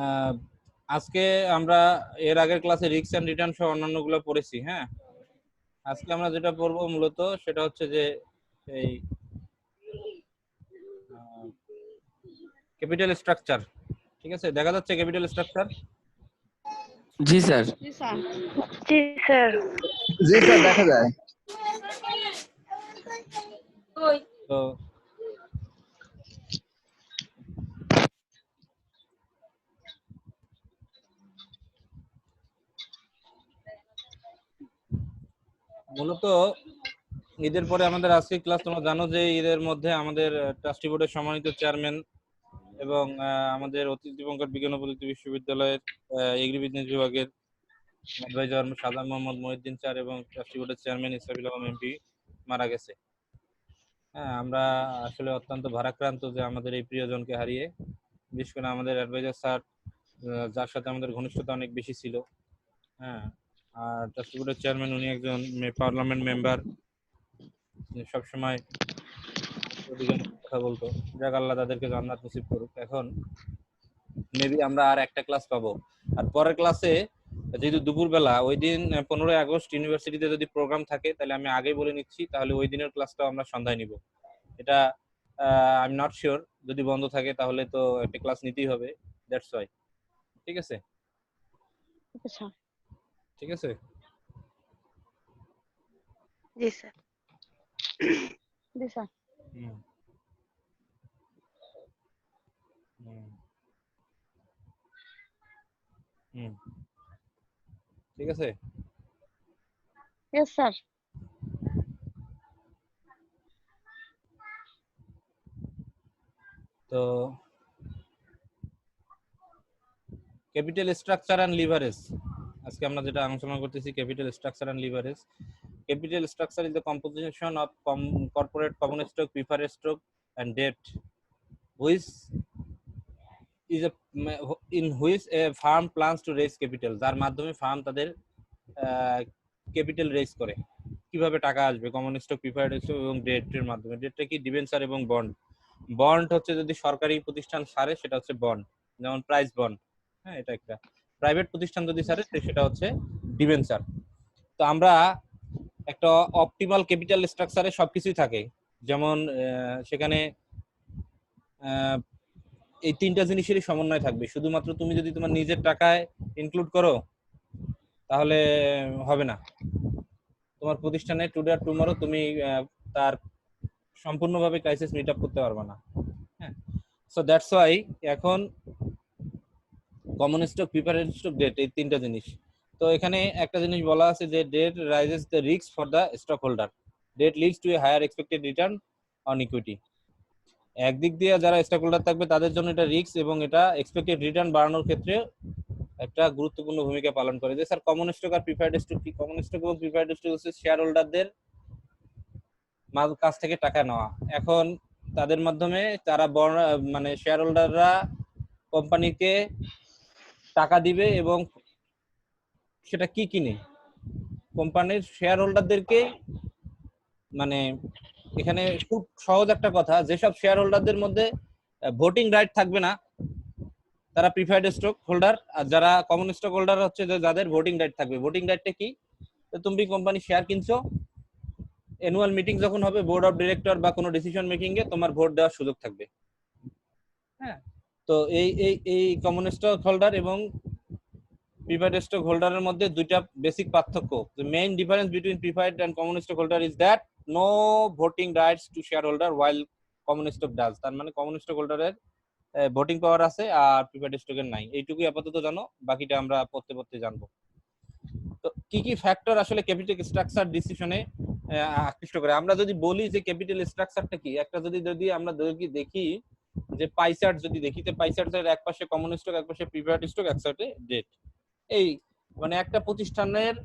আহ, আজকে আমরা এর আগের ক্লাসে রিস্ক এন্ড রিটার্ন সহ অন্যান্যগুলো পড়েছি। হ্যাঁ, আজকে আমরা যেটা পড়বো মূলত সেটা হচ্ছে যে এই ক্যাপিটাল স্ট্রাকচার। ঠিক আছে, দেখা যাচ্ছে ক্যাপিটাল স্ট্রাকচার? জি স্যার। জি স্যার। জি স্যার। জি স্যার, দেখা যায়। তো মূলত ঈদের পরে আমাদের আজকে ক্লাস, তোমরা জানো যে ঈদের মধ্যে আমাদের ট্রাস্টি বোর্ডের সম্মানিত চেয়ারম্যান এবং আমাদের অতীত দিবঙ্কর বিজ্ঞান ও প্রযুক্তি বিশ্ববিদ্যালয়ের এগ্রি বিজনেস বিভাগের অ্যাডভাইজার সাদা মোহাম্মদ মহিউদ্দিন স্যার এবং ট্রাস্টি বোর্ডের চেয়ারম্যান ইসরাফিল আলম এমপি মারা গেছে। হ্যাঁ, আমরা আসলে অত্যন্ত ভারাক্রান্ত যে আমাদের এই প্রিয়জনকে হারিয়ে। বিশেষ করে আমাদের অ্যাডভাইজার স্যার, যার সাথে আমাদের ঘনিষ্ঠতা অনেক বেশি ছিল। হ্যাঁ, আর ট্রাস্টি বোর্ডের চেয়ারম্যান, উনি একজন পার্লামেন্ট মেম্বার, সবসময় কথা বলতো। যাক, আল্লাহ তাদেরকে জান্নাত নসিব করুক। এখন মেবি আমরা আর একটা ক্লাস পাবো, আর পরের ক্লাসে যেহেতু দুপুরবেলা, ওই দিন 15 আগস্ট ইউনিভার্সিটিতে যদি প্রোগ্রাম থাকে তাহলে আমি আগেই বলে নিচ্ছি, তাহলে ওই দিনের ক্লাসটাও আমরা সন্ধ্যায় নিব। এটা আই এম নট শিওর, যদি বন্ধ থাকে তাহলে তো একটা ক্লাস নিতেই হবে, দ্যাটস ওয়াই। ঠিক আছে? আচ্ছা। ঠিক আছে। জি স্যার। জি স্যার। হুম হুম হুম ঠিক আছে। Yes sir. তো ক্যাপিটাল স্ট্রাকচার অ্যান্ড লিভারেজ, আজকে আমরা যেটা আলোচনা করতেছি capital structure and leverage. Capital structure is the composition of corporate common stock, preferred stock and debt, which is a in which a firm plans to raise capital, যার মাধ্যমে farm তাদের capital raise করে। কিভাবে টাকা আসবে? Common stock, preferred stock এবং ডেটের মাধ্যমে। ডেটটা কি? ডিবেঞ্চার এবং বন্ড। বন্ড হচ্ছে যদি সরকারি প্রতিষ্ঠান ছাড়ে সেটা হচ্ছে বন্ড, যেমন প্রাইস বন্ড। হ্যাঁ, এটা একটা। প্রাইভেট প্রতিষ্ঠান যদি ছাড়ে সেটা হচ্ছে ডিবেঞ্চার। তো আমরা একটা অপটিমাল ক্যাপিটাল স্ট্রাকচারে সবকিছুই থাকে, যেমন সেখানে এই তিনটা জিনিসেরই সমন্বয় থাকবে। শুধুমাত্র তুমি যদি তোমার নিজের টাকায় ইনক্লুড করো তাহলে হবে না। তোমার প্রতিষ্ঠানে টুডে আর টুমরো তুমি তার সম্পূর্ণভাবে ক্রাইসিস মিট আপ করতে পারবে না। হ্যাঁ, সো দ্যাটস ওয়াই এখন common stock, preferred stock, debt, এই তিনটা জিনিস। তো এখানে একটা জিনিস বলা আছে যে debt raises the risk for the stock holder, debt leads to a higher expected return on equity. একদিক দিয়ে যারা স্টক হোল্ডার থাকবে তাদের জন্য এটা রিস্ক, এবং এটা এক্সপেক্টেড রিটার্ন বাড়ানোর ক্ষেত্রে একটা গুরুত্বপূর্ণ ভূমিকা পালন করে। যে স্যার কমন স্টক আর প্রিফারেড স্টক কি? কমন স্টক এবং প্রিফারেড স্টক হচ্ছে শেয়ার হোল্ডারদের কাছ থেকে টাকা নেওয়া। এখন তাদের মাধ্যমে তারা মানে শেয়ার হোল্ডাররা কোম্পানিকে টাকা দিবে এবং সেটা কি কিনে? কোম্পানির শেয়ার হোল্ডারদেরকে, মানে এখানে খুব সহজ একটা কথা, যেসব শেয়ার হোল্ডারদের মধ্যে ভোটিং রাইট থাকবে না তারা প্রিফার্ড স্টক হোল্ডার, আর যারা কমন স্টক হোল্ডার হচ্ছে যে যাদের ভোটিং রাইট থাকবে। ভোটিং রাইটটা কি? তুমি কোম্পানি শেয়ার কিনছো, অ্যানুয়াল মিটিং যখন হবে বোর্ড অফ ডিরেক্টর বা কোনো ডিসিশন মেকিং এ তোমার ভোট দেওয়ার সুযোগ থাকবে। হ্যাঁ, তো এই এই এই কমন স্টক হোল্ডার এবং প্রিফার্ড স্টক হোল্ডারের মধ্যে দুইটা বেসিক পার্থক্য। The main difference between preferred and common stock holder is that no voting rights to share holder while common stock does. তার মানে কমন স্টক হোল্ডারের ভোটিং পাওয়ার আছে আর প্রিফার্ড স্টকের নাই। এইটুকুই আপাতত জানো, বাকিটা আমরা পড়তে পড়তে জানবো। তো কি কি ফ্যাক্টর আসলে ক্যাপিটাল স্ট্রাকচার ডিসিশনে আকৃষ্ট করে? আমরা যদি বলি যে ক্যাপিটাল স্ট্রাকচারটা কি, একটা যদি আমরা দেখি যে পাই চার্ট যদি দেখি, যে পাই চার্টের এক পাশে কমন স্টক, এক পাশে প্রিফার্ড স্টক, এক সাইডে ডেট। এই মানে একটা প্রতিষ্ঠানের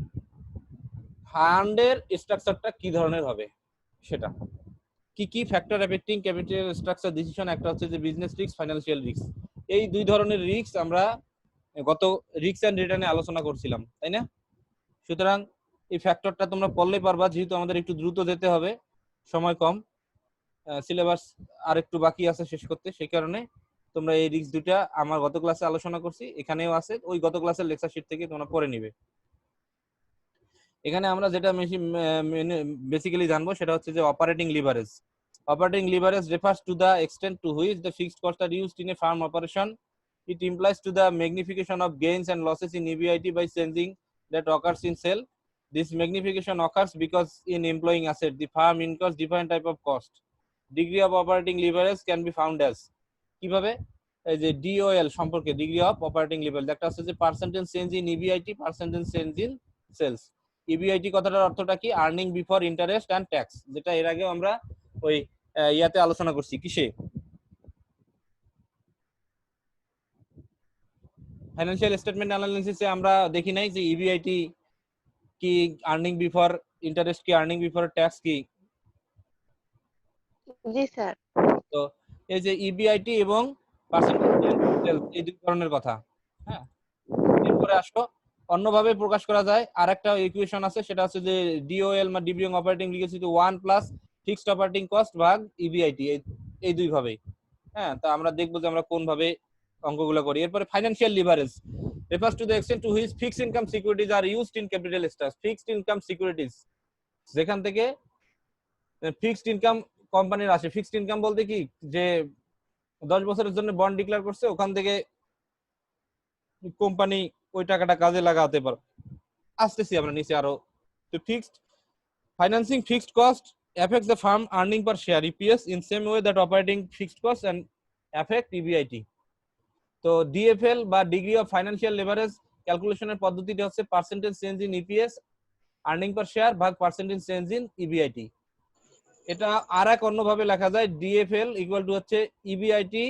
ফান্ডের স্ট্রাকচারটা কি ধরনের হবে সেটা। কি কি factor affecting capital structure decision? একটা হচ্ছে যে বিজনেস রিস্ক, ফাইন্যান্সিয়াল রিস্ক। এই দুই ধরনের রিস্ক আমরা গত রিস্ক এন্ড রিটার্নে আলোচনা করছিলাম, তাই না? সুতরাং এই ফ্যাক্টরটা তোমরা পড়লেই পারবা, যেহেতু আমাদের একটু দ্রুত যেতে হবে, সময় কম, সিলেবাস আর একটু বাকি আছে শেষ করতে, সেই কারণে তোমরা এই রিস্ক দুটা আমার গত ক্লাসে আলোচনা করছি, এখানেও আছে, ওই গত ক্লাসের লেকচার শিট থেকে তোমরা পড়ে নিবে। এখানে আমরা যেটা বেসিক্যালি জানবো সেটা হচ্ছে যে operating leverage. Operating leverage refers to the extent to which the fixed costs are used in a firm operation. It implies to the magnification of gains and losses in EBIT by changing that occurs in sale. This magnification occurs because in employing asset, the firm incurs different type of cost. Degree of operating leverage can be found as কিভাবে, এই যে DOL সম্পর্কে, degree of operating leverage, একটা হচ্ছে যে percentage change in EBIT, percentage change in sales. EBIT কথাটার অর্থটা কি? Earning before interest and tax, যেটা এর আগে আমরা ওই ইয়াতে আলোচনা করছি। কিসে? ফাইনান্সিয়াল স্টেটমেন্ট অ্যানালিসিসে আমরা দেখি নাই যে ইবিআইটি কি, আর্নিং বিফোর ইন্টারেস্ট কি, আর্নিং বিফোর ট্যাক্স কি। জি স্যার। তো এই যে ইবিআইটি এবং পার্সেন্টেজ এই দুই ধরনের কথা। হ্যাঁ, এরপরে আসো অন্যভাবে প্রকাশ করা যায় আর একটা ইকুয়েশন আছে, সেটা হচ্ছে যে ডিওএল বা ডিবিং অপারেটিং লিখেছি 1 প্লাস ফিক্সড অপারেটিং কস্ট ভাগ ইবিআইটি, এই দুই ভাবে। হ্যাঁ, তা আমরা দেখবো যে আমরা কোন ভাবে অঙ্কগুলো করি। এরপরে financial leverage refers to the extent to which fixed income securities are used in capital structure. Fixed income securities, যেখান থেকে ফিক্সড ইনকাম কোম্পানির আসে। ফিক্সড ইনকাম বলতে কি, যে 10 বছরের জন্য বন্ড ডিক্লেয়ার করছে, ওখান থেকে কোম্পানি ওই টাকাটা কাজে লাগাতে পারে। আসতেছি আমরা নিচে আরো। তো fixed financing fixed cost affects the firm earning per share EPS in same way that operating fixed costs and affect EBIT. তো ডিএফএল বা ডিগ্রি অফ ফাইনান্সিয়াল লেভারেজ ক্যালকুলেশনের পদ্ধতিটা হচ্ছে percentage change in EPS earning per share ভাগ percentage change in EBIT. এটা আর এক অন্যভাবে লেখা যায়, ডিএফএল ইকুয়াল টু হচ্ছে ইবিআইটি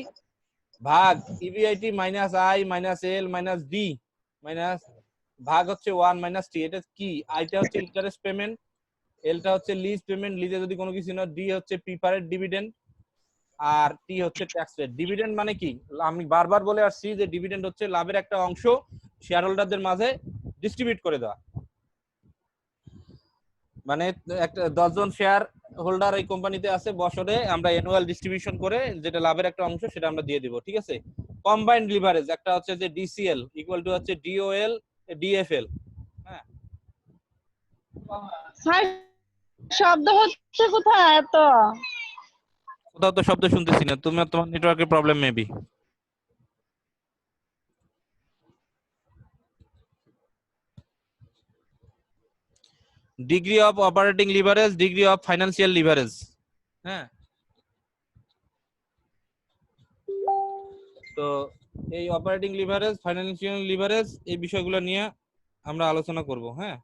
ভাগ EBIT minus I minus L minus D minus ভাগ হচ্ছে 1 মাইনাস টি। এটা কি? আইটা হচ্ছে ইন্টারেস্ট পেমেন্ট, এলটা হচ্ছে লিজ পেমেন্ট, লিজে যদি কোনো কিছু না, ডি হচ্ছে প্রিফারেড ডিভিডেন্ড, আর টি হচ্ছে ট্যাক্স রেট। ডিভিডেন্ড মানে কি? আমি বারবার বলে আসছি যে ডিভিডেন্ড হচ্ছে লাভের একটা অংশ শেয়ার হোল্ডারদের মাঝে ডিস্ট্রিবিউট করে দেওয়া। মানে একটা 10 জন শেয়ার হোল্ডার এই কোম্পানিতে আছে, বছরে আমরা অ্যানুয়াল ডিস্ট্রিবিউশন করে যেটা লাভের একটা অংশ সেটা আমরা দিয়ে দিব। ঠিক আছে। কম্বাইন্ড লিভারেজ একটা হচ্ছে যে ডিসিএল ইকুয়াল টু হচ্ছে ডিওএল ডিএফএল। হ্যাঁ, স্যার শব্দ হচ্ছে কোথায় এত? কোথাও তো শব্দ শুনতেছি না, তোমার নেটওয়ার্কের problem maybe. Degree of operating leverage, degree of financial leverage. হ্যাঁ, তো এই অপারেটিং লিভারেজ, ফাইনান্সিয়াল লিভারেজ, এই বিষয়গুলো নিয়ে আমরা আলোচনা করব। হ্যাঁ,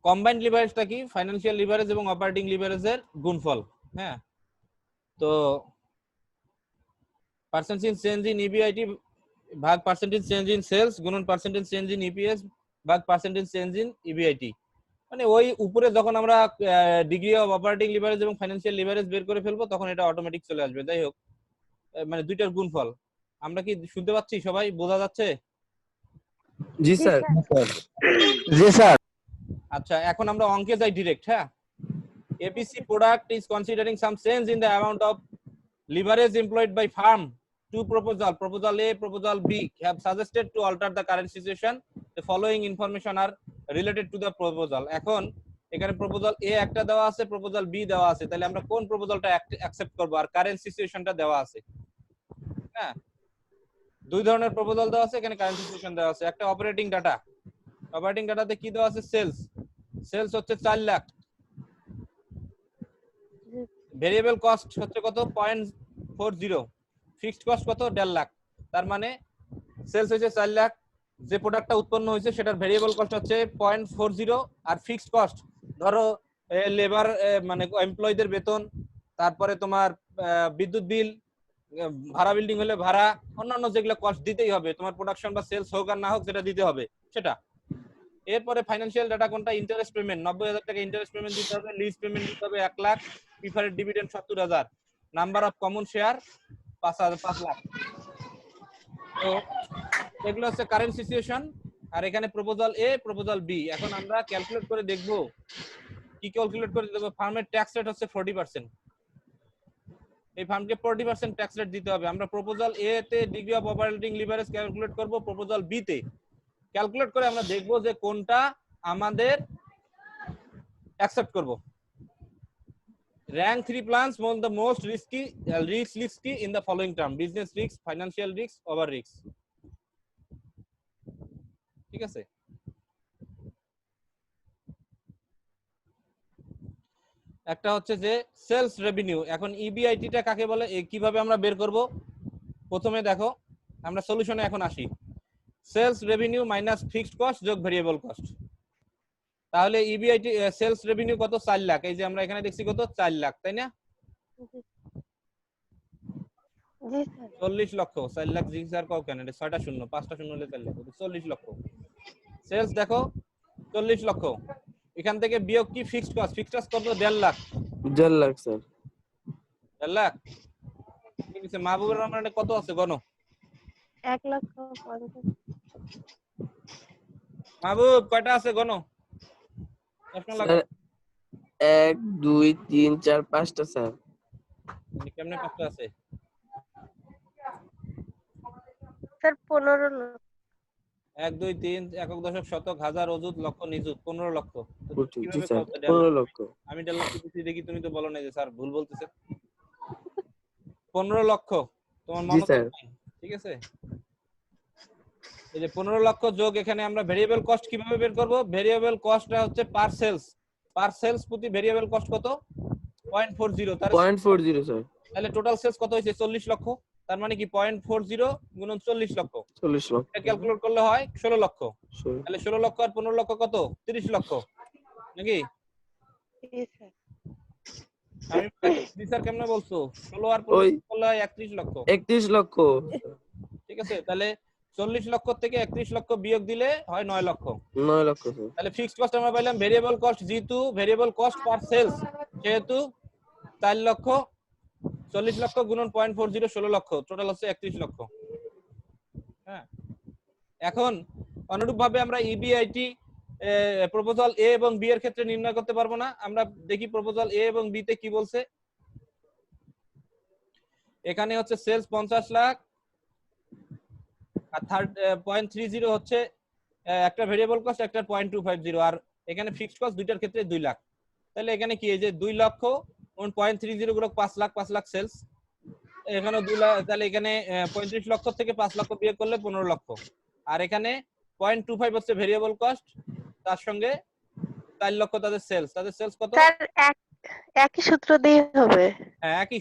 কম্বাইন্ড লিভারেজটা কি? ফাইনান্সিয়াল লিভারেজ এবং অপারেটিং লিভারেজের গুণফল। হ্যাঁ, তো পার্সেন্টেজ চেঞ্জ ইন ইবিআইটি ভাগ পার্সেন্টেজ চেঞ্জ ইন সেলস গুণন পার্সেন্টেজ চেঞ্জ ইন ইপিএস ভাগ পার্সেন্টেজ চেঞ্জ ইন ইবিআইটি। মানে ওই উপরে যখন আমরা ডিগ্রি অফ অপারেটিং লিভারেজ এবং ফাইনান্সিয়াল লিভারেজ বের করে ফেলবো তখন এটা অটোমেটিক চলে আসবে। যাই হোক, মানে দুইটার গুণফল। আমরা কি শুনতে পাচ্ছি? সবাই বোঝা যাচ্ছে? জি স্যার। জি স্যার। আচ্ছা, এখন আমরা অঙ্কে যাই ডিরেক্ট। হ্যাঁ, APC product is considering some change in the amount of leverage employed by firm. Two proposal A, proposal B have suggested to alter the current situation. The following information are related to the proposal. এখন এখানে proposal A একটা দেওয়া আছে, proposal B দেওয়া আছে, তাহলে আমরা কোন প্রপোজালটা অ্যাকসেপ্ট করব আর কারেন্ট সিচুয়েশনটা দেওয়া আছে। হ্যাঁ, দুই ধরনের প্রপোজাল দেওয়া আছে, এখানে কারেন্ট সিচুয়েশন দেওয়া আছে। একটা অপারেটিং ডাটা, অপারেটিং ডাটাতে কি দেওয়া আছে? সেলস হচ্ছে 4 লাখ, ভেরিয়েবল কস্ট হচ্ছে কত? 0.40, ফিক্সড কস্ট কত? 1.5 লাখ। তার মানে সেলস হচ্ছে 4 লাখ, যে প্রোডাক্টটা উৎপন্ন হয়েছে সেটার ভেরিয়েবল কস্ট হচ্ছে 0.40, আর ফিক্সড কস্ট ধরো লেবার মানে এমপ্লয়ীদের বেতন, তারপরে তোমার বিদ্যুৎ বিল, ভাড়া, বিল্ডিং হলে ভাড়া, অন্যান্য যেগুলো কস্ট দিতেই হবে, তোমার প্রোডাকশন বা সেলস হোক আর না হোক যেটা দিতে হবে সেটা। এরপরে ফাইনান্সিয়াল ডাটা কোনটা? ইন্টারেস্ট পেমেন্ট 90,000 টাকা ইন্টারেস্ট পেমেন্ট দিতে হবে, লিজ পেমেন্ট দিতে হবে 1 lakh, preferred dividend 70,000, number of common share 5 lakh. তো এগুলো হচ্ছে কারেন্ট সিচুয়েশন। আর এখানে প্রপোজাল এ প্রপোজাল বি। এখন আমরা ক্যালকুলেট করে দেখব, কি ক্যালকুলেট করে দেখব? ফার্মের ট্যাক্স রেট হচ্ছে 40%। এই ফার্মকে 40% ট্যাক্স রেট দিতে হবে। আমরা প্রপোজাল এ তে degree of operating leverage calculate করব, প্রপোজাল বি তে ক্যালকুলেট করে আমরা দেখব যে কোনটা আমাদের অ্যাকসেপ্ট করব। Rank 3 plans among the most risky in the following term: business risk, financial risk, over risk. ঠিক আছে? একটা হচ্ছে যে সেলস রেভিনিউ। এখন ইবিআইটি টা কাকে বলে, কিভাবে আমরা বের করব? প্রথমে দেখো, আমরা সলিউশনে এখন আসি। Sales revenue minus fixed cost যোগ ভেরিয়েবল কস্ট। তাহলে ইবিআইটি সেলস রেভিনিউ কত? 4 লাখ। এই যে আমরা এখানে দেখছি কত? 4 লাখ, তাই না? জি স্যার। 40 লক্ষ। 4 লাখ জি স্যার কও কেন? এটা 6টা শূন্য, 5টা শূন্য হলে 4 লাখ, 40 লক্ষ। সেলস দেখো 40 লক্ষ। এখান থেকে বিয়োগ কি? Fixed cost. ফিক্সড কস্ট কত? 1.5 লাখ। 1.5 লাখ স্যার। 1.5 লাখ। ঠিক আছে, মাহবুবুর রহমানের কত আছে গণ? 1,50,000। মাহবুব কয়টা আছে গণ? প্রশ্ন লাগো। 1 2 3 4 5টা স্যার। কেমনে 5টা আছে? স্যার 15 লাখ। 1 2 3 একক দশক শতক হাজার অযুত লক্ষ নিযুত 15 লক্ষ। তো জি কিভাবে স্যার, কত? 15 লক্ষ। আমি 1.5 লক্ষ দিচ্ছি, দেখি তুমি তো বলো না যে স্যার ভুল বলতেছে। 15 লক্ষ তোমার জি মনে স্যার। নাই? ঠিক আছে, এই যে 15 লক্ষ যোগ এখানে আমরা ভেরিয়েবল কস্ট কিভাবে বের করব? ভেরিয়েবল কস্টটা হচ্ছে পার সেলস প্রতি ভেরিয়েবল কস্ট কত? 0.40। 0.40 স্যার। তাহলে টোটাল সেলস কত হয়েছে? 40 লক্ষ। তার মানে কি 0.40 গুণন 40 লক্ষ, 40 লক্ষ। এটা ক্যালকুলেট করলে হয় 16 লক্ষ। Sorry. তাহলে 16 লক্ষ আর 15 লক্ষ কত? 30 লক্ষ নাকি? জি স্যার। আমি স্যার কেমনে বলছো? 16 আর 15 ওই করলে হয় 31 লক্ষ। 31 লক্ষ। ঠিক আছে, তাহলে 40 লক্ষ থেকে 31 লক্ষ বিয়োগ দিলে হয় 9 লক্ষ। 9 লক্ষ স্যার। তাহলে ফিক্সড কস্ট আমরা পাইলাম। ভেরিয়েবল কস্ট, যেহেতু ভেরিয়েবল কস্ট পার সেলস, সেহেতু 4 লক্ষ। 40 লক্ষ গুণন 0.40 16 লক্ষ, টোটাল হচ্ছে 31 লক্ষ। হ্যাঁ, এখন অনুরূপ ভাবে আমরা ইবিআইটি প্রপোজাল এ এবং বি এর ক্ষেত্রে নির্ণয় করতে পারবো না? আমরা দেখি প্রপোজাল এ এবং বি তে কি বলছে। এখানে হচ্ছে সেলস 50 লাখ আর 0.30 হচ্ছে একটা ভেরিয়েবল কস্ট, একটা 0.250, আর এখানে ফিক্সড কস্ট দুইটার ক্ষেত্রে 2 লাখ। তাহলে এখানে কি, এই যে 2 লক্ষ 0.30 গুলো 5 লাখ, 5 লাখ সেলস, এখানে 2 লাখ। তাহলে এখানে 35 লক্ষ থেকে 5 লক্ষ বিয়োগ করলে 15 লক্ষ। আর এখানে 0.25 হচ্ছে ভেরিয়েবল কস্ট, তার সঙ্গে 4 লক্ষ তাদের সেলস কত? স্যার একই সূত্র দিয়ে হবে। হ্যাঁ, একই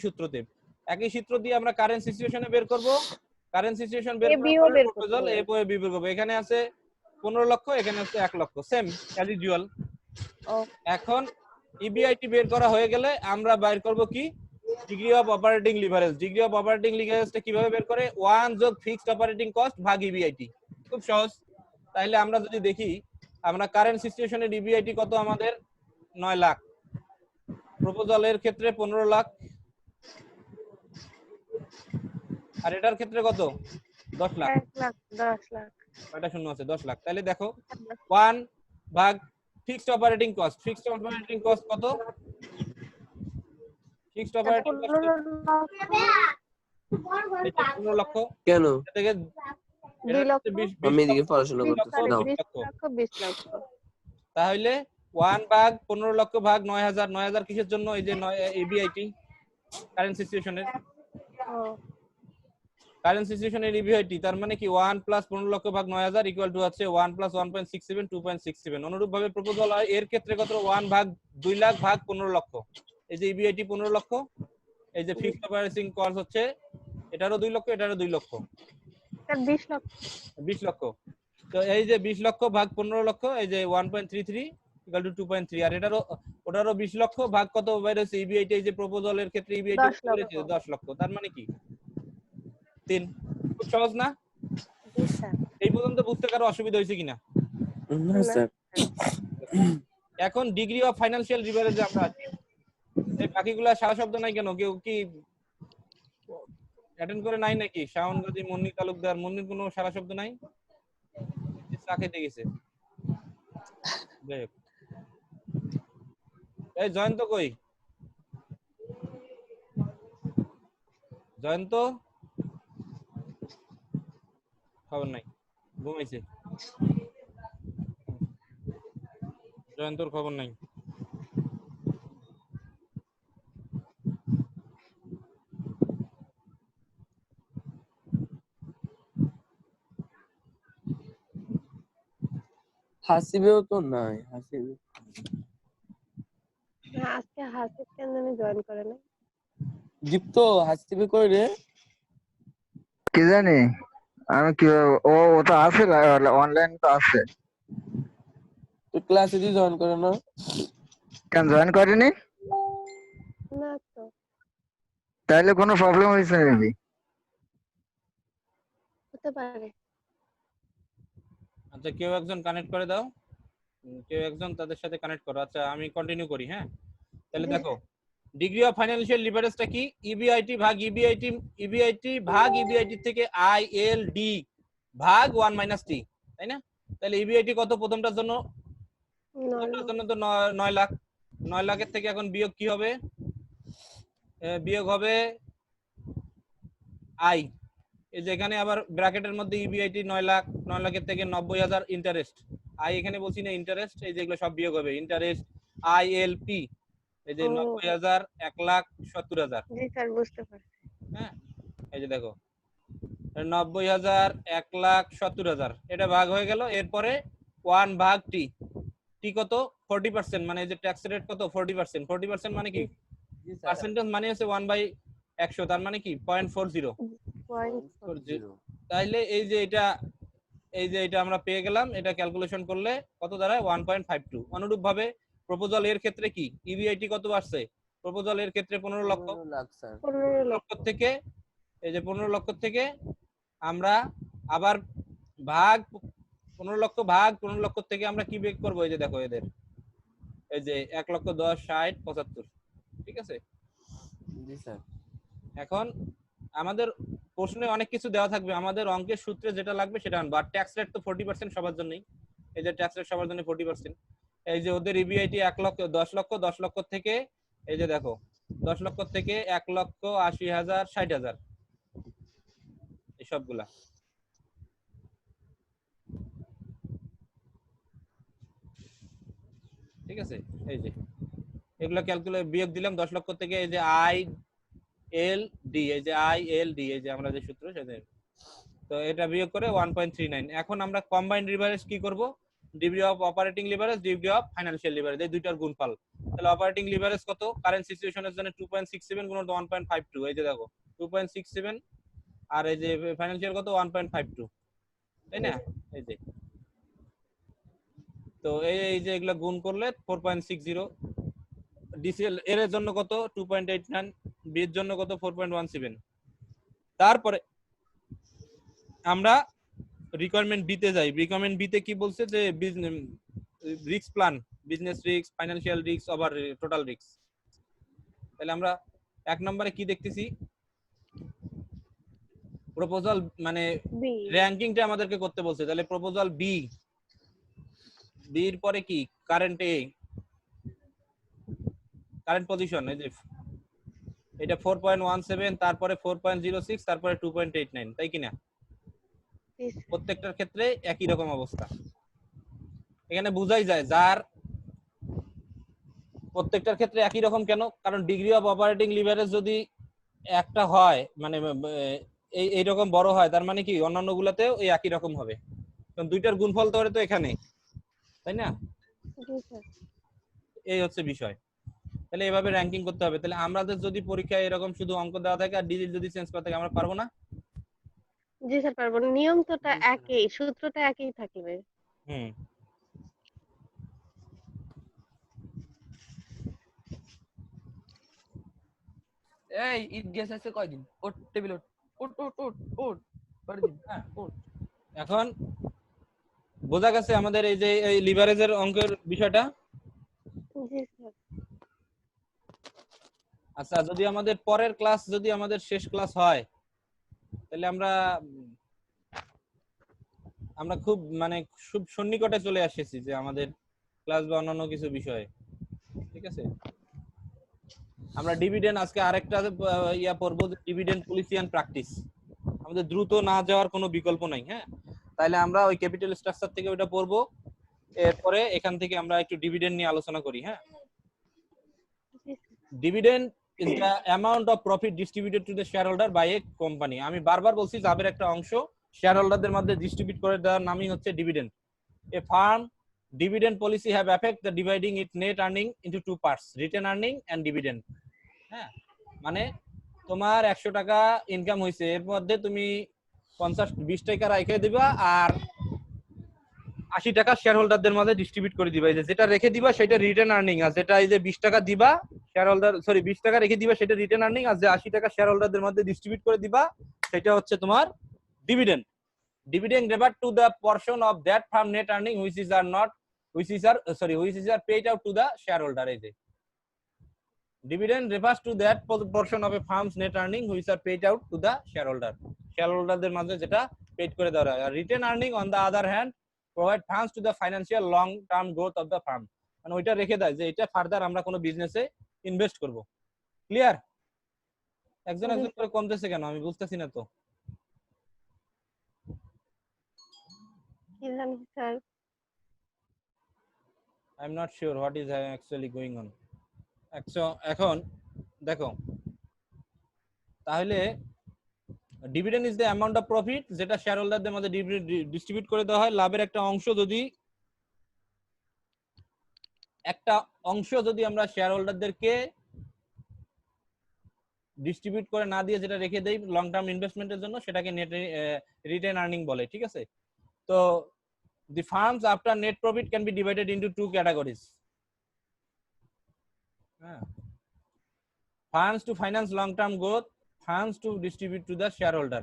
সূত্র দিয়ে আমরা কারেন্ট সিচুয়েশনে বের করব। কারেন্ট সিচুয়েশন বের এ করার বিও পরে বের করতে প্রপোজাল হবে। এ পরে বি বের করব। এখানে আছে 15 লক্ষ, এখানে আছে 1 লক্ষ, সেম অ্যাজ ইউজুয়াল। ও এখন ইবিআইটি বের করা হয়ে গেলে আমরা বের করব কি? Degree of operating leverage. Degree of operating লিভারেজটা কিভাবে বের করে? 1 যোগ ফিক্সড অপারেটিং কস্ট ভাগ ইবিআইটি। খুব সহজ। তাহলে আমরা যদি দেখি, আমরা কারেন্ট সিচুয়েশনে ইবিআইটি কত আমাদের? 9 লাখ। প্রপোজালের ক্ষেত্রে 15 লাখ, আর এটার ক্ষেত্রে কত? 10 লাখ। 1,10 লাখ। কয়টা শূন্য আছে? 10 লাখ। তাহলে দেখো 1 ভাগ fixed operating cost. Fixed operating cost কত? ফিক্সড অপারেটিং কস্ট 15 লক্ষ। কেন? এটা থেকে 2 লক্ষ। 20 আমি এদিকে পড়াশোনা করতেছি। সরি, নাও। 20 লক্ষ 20 লক্ষ। তাহলে 1 ভাগ 15 লক্ষ ভাগ 9000। 9000 কিসের জন্য? এই যে এবিআইটি কারেন্ট সিচুয়েশনের। ও কারেন্ট সিচুয়েশনের ইবিআইটি, তার মানে কি 1 প্লাস 15 লক্ষ ভাগ 9000 ইকুয়াল টু হচ্ছে 1 প্লাস 1.67 2.67। অনুরূপ ভাবে প্রপোজাল হয় এর ক্ষেত্রে কত? 1 ভাগ 2 লাখ ভাগ 15 লক্ষ। এই যে ইবিআইটি 15 লক্ষ, এই যে ফিক্সড অপারেটিং কস্ট হচ্ছে এটারও 2 লক্ষ, এটারও 2 লক্ষ, স্যার 20 লক্ষ। 20 লক্ষ। তো এই যে 20 লক্ষ ভাগ 15 লক্ষ, এই যে 1.33 ইকুয়াল টু 2.3। আর ওটারও 20 লক্ষ ভাগ কত বাইরে হচ্ছে ইবিআইটি, এই যে প্রপোজালের ক্ষেত্রে ইবিআইটি 10 লক্ষ। 10 লক্ষ। তার মানে কি 3। খুব সহজ না? জি স্যার। এই পর্যন্ত বুঝতে কারো অসুবিধা হয়েছে কিনা? না স্যার। এখন ডিগ্রি অফ ফাইনান্সিয়াল লিভারেজে আমরা আছি। এই বাকিগুলা সারা শব্দ নাই কেন? কেউ কি অ্যাটেন্ড করে নাই নাকি? শাওন গাজী, মুন্নি তালুকদার, মুন্নির কোনো সারা শব্দ নাই? চা খেতে গেছে। যাই হোক। এই জয়ন্ত কই? জয়ন্ত খবর নাই, ঘুমাইছে। জয়ন্তর খবর নাই। হাসিবেও তো নাই, হাসিবে না, আজকে হাসিব কেন জানি জয়েন করে না। দীপ্ত হাসিবে কই রে? কি জানি আমি কি ও ও তো আছে অনলাইন তো আছে। তুই ক্লাসে দিয়ে জয়েন করে না? কেন জয়েন করেনি? না তো, তাহলে কোনো প্রবলেম হয়েছে নাকি? হতে পারে। আচ্ছা কেউ একজন কানেক্ট করে দাও, কেউ একজন তাদের সাথে কানেক্ট করো। আচ্ছা আমি কন্টিনিউ করি। হ্যাঁ, তাহলে জি দেখো ডিগ্রি অফ ফাইন্যান্সিয়াল লিভারেজটা কি? ইবিআইটি ভাগ ইবিআইটি, ইবিআইটি ভাগ ইবিআইটি থেকে আইএলডি ভাগ 1 - টি, তাই না? তাহলে ইবিআইটি কত প্রথমটার জন্য? প্রথমটার জন্য তো 9 লাখ। 9 লাখের থেকে এখন বিয়োগ কি হবে? বিয়োগ হবে আই। এই যে এখানে আবার ব্র্যাকেটের মধ্যে ইবিআইটি 9 লাখ, 9 লাখের থেকে 90,000 ইন্টারেস্ট। আই এখানে বলছি না ইন্টারেস্ট, এই যেগুলো সব বিয়োগ হবে। ইন্টারেস্ট আইএলপি, এই যে ও 90,000, 1,70,000। জি স্যার, বুঝতে পারছি। হ্যাঁ, এই যে দেখো 90,000, 1,70,000, এটা ভাগ হয়ে গেল। এরপরে 1 ভাগ টি। টি কত? 40%, মানে এই যে ট্যাক্স রেট কত? 40%। 40% মানে কি? জি স্যার। পার্সেন্টেজ মানে হচ্ছে 1/100, তার মানে কি 0.40। পয়েন্ট 0. তাইলে এই যে এটা আমরা পেয়ে গেলাম। এটা ক্যালকুলেশন করলে কত দাঁড়ায়? 1.52। অনুরূপ ভাবে প্রপোজাল এর ক্ষেত্রে কি ইবিআইটি কত আসছে? প্রপোজাল এর ক্ষেত্রে 15 লক্ষ। 15 লাখ স্যার। 15 লক্ষ। লক্ষ থেকে, এই যে 15 লক্ষ থেকে আমরা আবার ভাগ 15 লক্ষ ভাগ 15 লক্ষ থেকে আমরা কি বের করবো? এই যে দেখো এদের, এই যে 1,10,000, 60, 75। ঠিক আছে? জি স্যার। এখন আমাদের প্রশ্নে অনেক কিছু দেওয়া থাকবে, আমাদের অঙ্কের সূত্রে যেটা লাগবে সেটা আনবো। আর ট্যাক্স রেট তো 40% সবার জন্যই। এই যে ট্যাক্স রেট সবার জন্য 40%। এই যে ওদের ইবিআইটি 1 লক্ষ, 10 লক্ষ, 10 লক্ষ থেকে এই যে দেখো 10 লক্ষ থেকে 1,80,000, 60,000, এই সবগুলা। ঠিক আছে? এই যে এগুলো ক্যালকুলেট বিয়োগ দিলাম 10 লক্ষ থেকে। এই যে আই এল ডি, এই যে আই এল ডি, এই যে আমরা যে সূত্র সেটা, তো এটা বিয়োগ করে 1.39। এখন আমরা কম্বাইন্ড লিভারেজ কি করব? Degree of operating leverage, degree of financial leverage, এই দুইটার গুণফল। তাহলে অপারেটিং লিভারেজ কত? কারেন্ট সিচুয়েশনের জন্য 2.67 গুণন 1.52, এই যে দেখো 2.67, আর এই যে ফাইন্যান্সিয়াল কত? 1.52, তাই না? এই যে, তো এই যে এগুলা গুণ করলে 4.60। ডিসিএল এর জন্য কত? 2.89, বি এর জন্য কত? 4.17। তারপরে আমরা রিকোয়ারমেন্ট বি তে যাই। রিকোয়ারমেন্ট বি তে কি বলছে? যে risk plan, business risk, financial risk, over total risk. তাহলে আমরা 1 নম্বরে কি দেখতেছি? প্রপোজাল, মানে বি। র‍্যাঙ্কিংটা আমাদেরকে করতে বলছে। তাহলে প্রপোজাল বি, বির পরে কি? কারেন্ট এ, কারেন্ট পজিশন, এই যে এটা 4.17, তারপরে 4.06, তারপরে 2.89, তাই কিনা? জি স্যার। প্রত্যেকটার ক্ষেত্রে একই রকম অবস্থা। এখানে বোঝাই যায় যার প্রত্যেকটার ক্ষেত্রে একই রকম কেন? কারণ ডিগ্রি অফ অপারেটিং লিভারেজ যদি একটা হয়, মানে এইরকম বড় হয়, তার মানে কি অন্যান্য গুলাতেও এই একই রকম হবে। কারণ দুইটার গুণফল তো তো এখানে, তাই না? জি স্যার। এই হচ্ছে বিষয়। তাহলে এভাবে র্যাঙ্কিং করতে হবে। তাহলে আমাদের যদি পরীক্ষায় এরকম শুধু অঙ্ক দেওয়া থাকে আর ডিজিট যদি চেঞ্জ করা থাকে, আমরা পারবো না? জি স্যার, পারবো। নিয়ম তো জি স্যার। একই, সূত্রটা একই থাকবে। হুম। এই ঈদ গেছে আছে কয়দিন? ওট টেবিল ওট। ওট ওট ওট ওট। কয়দিন? হ্যাঁ। ওট। এখন বোঝা গেছে আমাদের এই যে এই লিভারেজের অঙ্কের বিষয়টা। জি স্যার। আচ্ছা, যদি আমাদের পরের ক্লাস, যদি আমাদের শেষ ক্লাস হয়, তাহলে আমরা আমরা খুব মানে খুব সন্নিকটে চলে এসেছি যে আমাদের ক্লাস বা অন্যান্য কিছু বিষয়ে, ঠিক আছে। আমরা ডিভিডেন্ড আজকে আরেকটা ইয়া পড়বো, ডিভিডেন্ড পলিসি এন্ড প্র্যাকটিস। আমাদের দ্রুত না যাওয়ার কোনো বিকল্প নাই, হ্যাঁ। তাহলে আমরা ওই ক্যাপিটাল স্ট্রাকচার থেকে ওটা পড়বো, এরপরে এখান থেকে আমরা একটু ডিভিডেন্ড নিয়ে আলোচনা করি, হ্যাঁ। জি sir. Dividend is the amount of profit distributed to the share holder by a company. আমি বারবার বলছি লাভের একটা অংশ শেয়ার হোল্ডারদের মধ্যে ডিস্ট্রিবিউট করে দেওয়ার নামই হচ্ছে dividend. A firm dividend policy have effect the dividing it net earning into two parts, retained earning and dividend. হ্যাঁ, মানে তোমার 100 টাকা ইনকাম হয়েছে, এর মধ্যে তুমি 20 টাকা রেখে দিবা আর 80 টাকা শেয়ার হোল্ডারদের মধ্যে ডিস্ট্রিবিউট করে দিবা। এই যে যেটা রেখে দিবা সেটা রিটেন আর্নিং, আর যেটা এই যে 20 টাকা দিবা শেয়ার হোল্ডার, সরি 20 টাকা রেখে দিবা সেটা রিটেন আর্নিং, আর যে 80 টাকা শেয়ার হোল্ডারদের মধ্যে ডিস্ট্রিবিউট করে দিবা সেটা হচ্ছে তোমার ডিভিডেন্ড। ডিভিডেন্ড রেভার to the portion of that firm net earning which is paid out to the shareholder। এই যে dividend refers to that portion of a firm's net earning which are paid out to the shareholder, shareholderদের মাঝে যেটা paid করে দেওয়া হয়। আর retained earning on the other hand provide funds to the financial long term growth of the firm, মানে ওইটা রেখে দেয় যে এটা ফার্দার আমরা কোনো বিজনেসে ইনভেস্ট করব। ক্লিয়ার? একজন একজন করে কমতেছে কেন আমি বুঝতেছি না তো। কি জানি sir. I am not sure what is actually going on. এখন দেখো, তাহলে dividend is the amount of profit যেটা শেয়ার হোল্ডারদের মধ্যে ডিস্ট্রিবিউট করে দেওয়া হয়। লাভের একটা অংশ যদি আমরা শেয়ার হোল্ডারদেরকে ডিস্ট্রিবিউট করে না দিয়ে যেটা রেখে দেই লং টার্ম ইনভেস্টমেন্টের জন্য, সেটাকে নেট রিটেন আর্নিং বলে, ঠিক আছে। তো the firms after net profit can be divided into two categories. Funds to finance long term growth, funds to distribute to the shareholder.